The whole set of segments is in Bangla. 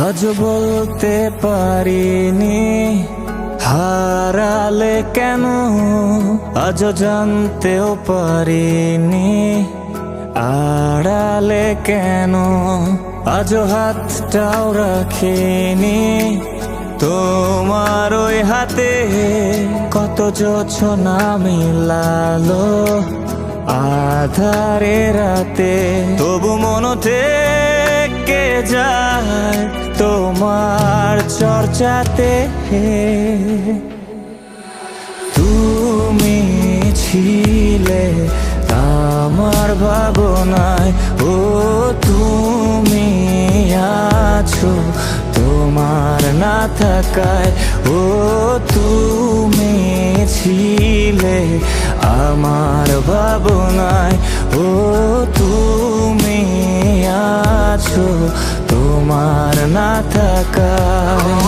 আজ বলতে পারিনি হারালে কেন, আজ জানতেও পারিনি আড়ালে কেন, আজ হাতটাও রাখিনি তোমার ওই হাতে। কত যোছনা মিলালো আধারে রাতে, তবু মন থেকে যায় তোমার চর্চাতে। তুমি ছিলে আমার ভাবনায়, ও তুমি আছো তোমার না থাকায়, ও তুমি ছিলে আমার ভাবনায়, ও তুমি আছো তোমার না থাকায়।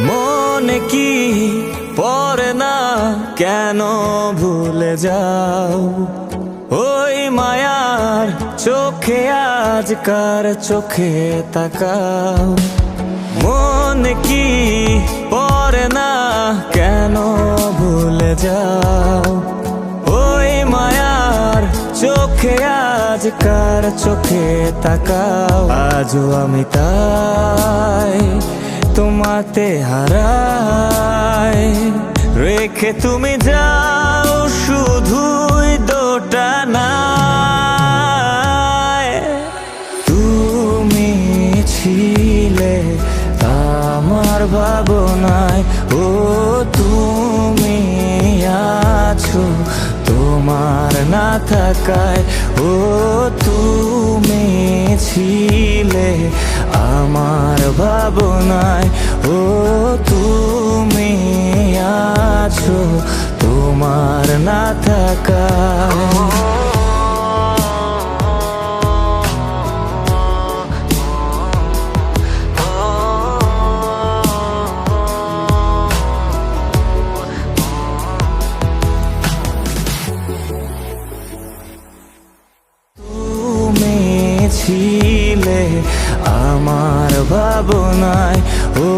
মনে কি পড়ে না কেন ভুলে যাও, ওই মায়ার চোখে আজকার চোখে তাকাও। মনে কি পড়ে না কেন ভুলে যাও, ওই মায়ার চোখে আজকার চোখে তাকাও। আজও আমি তাই তোমাতে হারাই, রেখে তুমি যাও শুধুই দোটানায়। তুমি ছিলে আমার ভাবনায়, ও তুমি আছো তোমার না থাকায়, ও তুমি ছিলে আমার ভাবনায়, ও তুমি আছো তোমার না থাকায়। ছিলে আমার ভাবনায়, ও